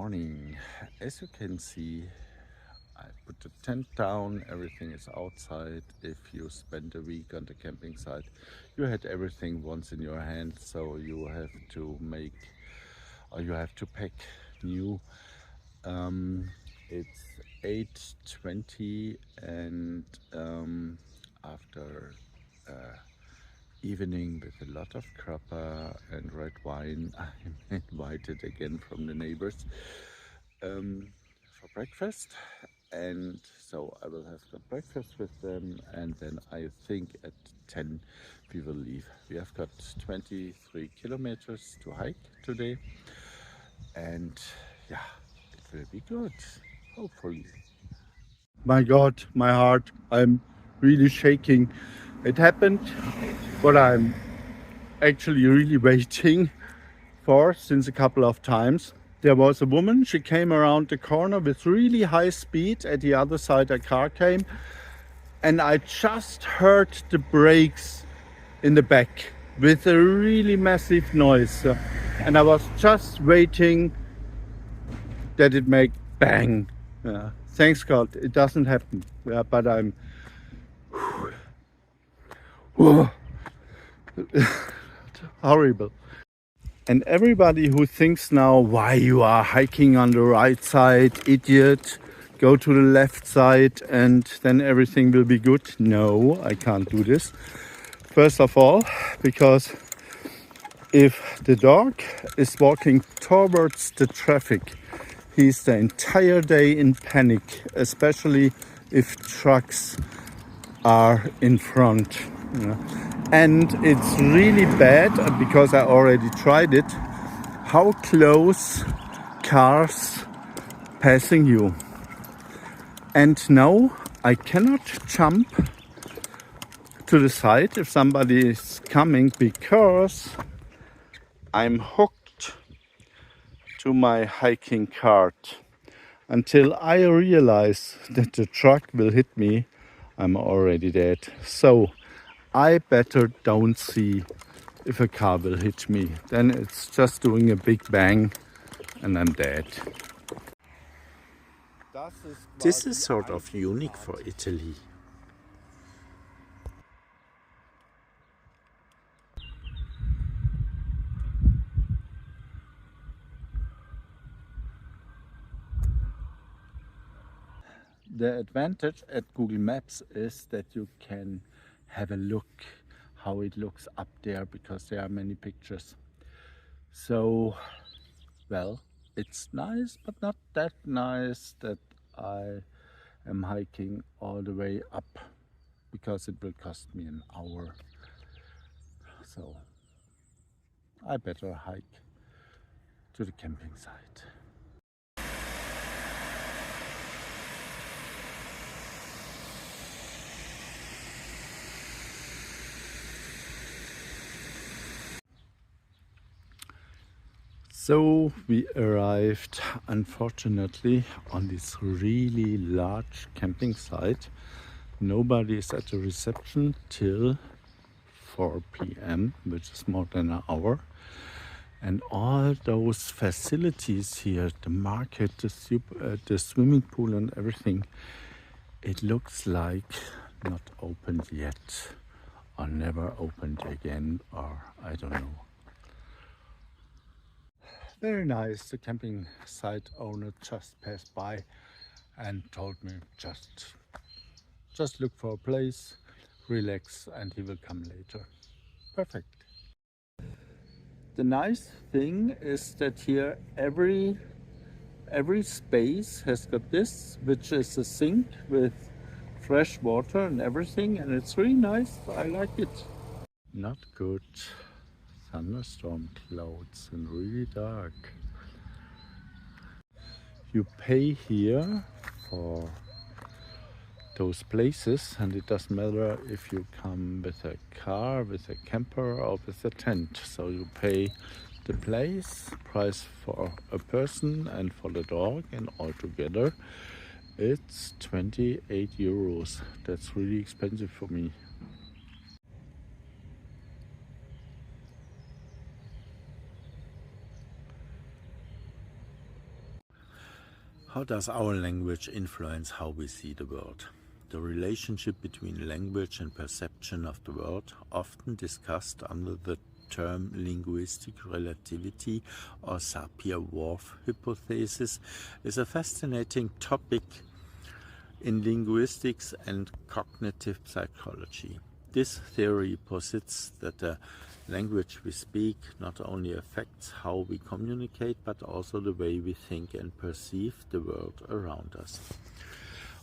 morning. As you can see, I put the tent down, everything is outside. If you spend a week on the camping site, you had everything once in your hand, so you have to pack new. It's 8:20 and after evening with a lot of crapper and red wine, I'm invited again from the neighbors for breakfast. And so I will have got breakfast with them, and then I think at 10 we will leave. We have got 23 kilometers to hike today, and yeah, it will be good, hopefully. My God, my heart, I'm really shaking. It happened what I'm actually really waiting for since a couple of times. There was a woman, she came around the corner with really high speed. At the other side a car came, and I just heard the brakes in the back with a really massive noise. And I was just waiting that it make bang. Thanks God, it doesn't happen. But I'm horrible. And everybody who thinks now, why you are hiking on the right side, idiot, go to the left side and then everything will be good. No, I can't do this. First of all, because if the dog is walking towards the traffic, he's the entire day in panic, especially if trucks are in front. And it's really bad, because I already tried it, how close cars passing you. And now I cannot jump to the side if somebody is coming, because I'm hooked to my hiking cart. Until I realize that the truck will hit me, I'm already dead. So I better don't see if a car will hit me. Then it's just doing a big bang and I'm dead. This is sort of unique for Italy. The advantage at Google Maps is that you can have a look how it looks up there, because there are many pictures. So, well, it's nice, but not that nice that I am hiking all the way up, because it will cost me an hour. So I better hike to the camping site. So we arrived, unfortunately, on this really large camping site. Nobody is at the reception till 4 p.m., which is more than an hour. And all those facilities here, the market, the swimming pool and everything, it looks like not opened yet, or never opened again, or I don't know. Very nice. The camping site owner just passed by and told me just look for a place, relax, and he will come later. Perfect. The nice thing is that here every space has got this, which is a sink with fresh water and everything, and it's really nice. I like it. Not good. Thunderstorm clouds and really dark. You pay here for those places, and it doesn't matter if you come with a car, with a camper, or with a tent. So you pay the price for a person and for the dog, and altogether it's 28 euros. That's really expensive for me. How does our language influence how we see the world? The relationship between language and perception of the world, often discussed under the term linguistic relativity or Sapir-Whorf hypothesis, is a fascinating topic in linguistics and cognitive psychology. This theory posits that the language we speak not only affects how we communicate, but also the way we think and perceive the world around us.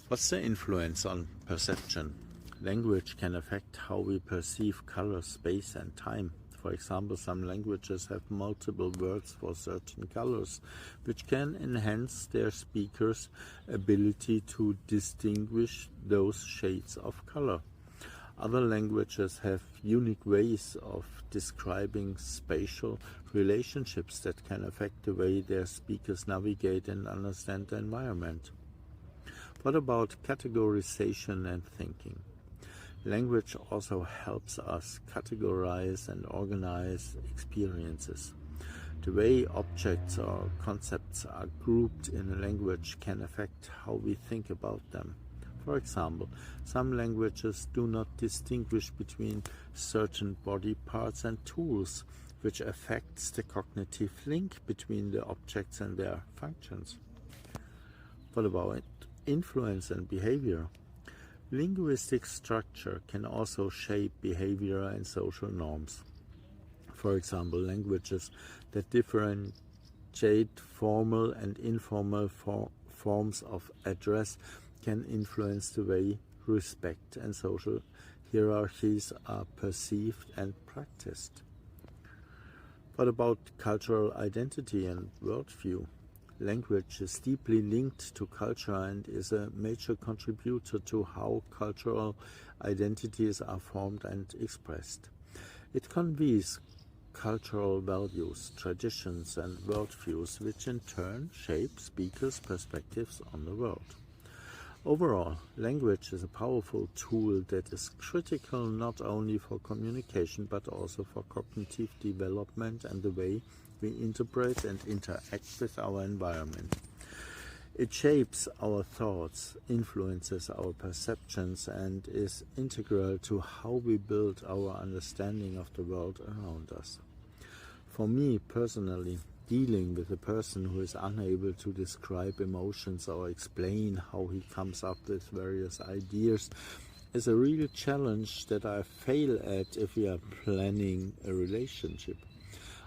What's the influence on perception? Language can affect how we perceive color, space, and time. For example, some languages have multiple words for certain colors, which can enhance their speakers' ability to distinguish those shades of color. Other languages have unique ways of describing spatial relationships that can affect the way their speakers navigate and understand the environment. What about categorization and thinking? Language also helps us categorize and organize experiences. The way objects or concepts are grouped in a language can affect how we think about them. For example, some languages do not distinguish between certain body parts and tools, which affects the cognitive link between the objects and their functions. What about influence and behavior? Linguistic structure can also shape behavior and social norms. For example, languages that differentiate formal and informal forms of address can influence the way respect and social hierarchies are perceived and practiced. What about cultural identity and worldview? Language is deeply linked to culture and is a major contributor to how cultural identities are formed and expressed. It conveys cultural values, traditions, and worldviews, which in turn shape speakers' perspectives on the world. Overall, language is a powerful tool that is critical not only for communication but also for cognitive development and the way we interpret and interact with our environment. It shapes our thoughts, influences our perceptions, and is integral to how we build our understanding of the world around us. For me personally, dealing with a person who is unable to describe emotions or explain how he comes up with various ideas is a real challenge that I fail at if we are planning a relationship.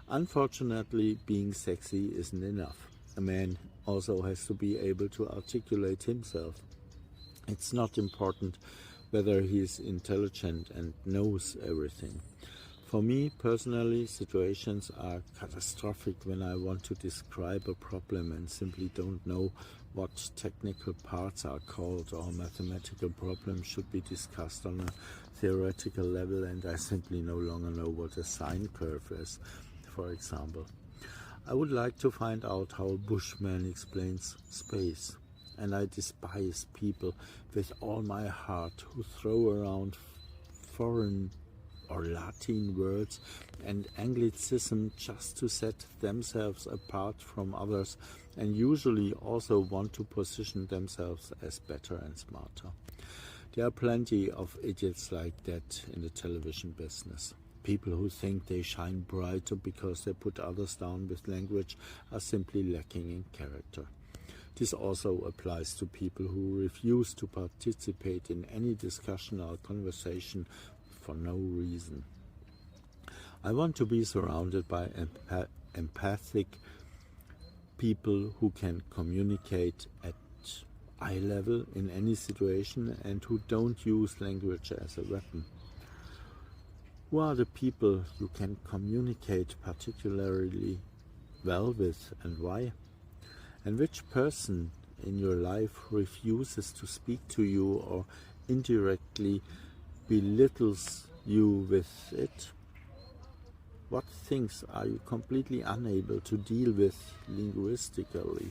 Unfortunately, being sexy isn't enough. A man also has to be able to articulate himself. It's not important whether he is intelligent and knows everything. For me personally, situations are catastrophic when I want to describe a problem and simply don't know what technical parts are called, or mathematical problems should be discussed on a theoretical level and I simply no longer know what a sine curve is, for example. I would like to find out how a bushman explains space, and I despise people with all my heart who throw around foreign or Latin words and Anglicism just to set themselves apart from others, and usually also want to position themselves as better and smarter. There are plenty of idiots like that in the television business. People who think they shine brighter because they put others down with language are simply lacking in character. This also applies to people who refuse to participate in any discussion or conversation for no reason. I want to be surrounded by empathic people who can communicate at eye level in any situation and who don't use language as a weapon. Who are the people you can communicate particularly well with, and why? And which person in your life refuses to speak to you or indirectly belittles you with it? What things are you completely unable to deal with linguistically?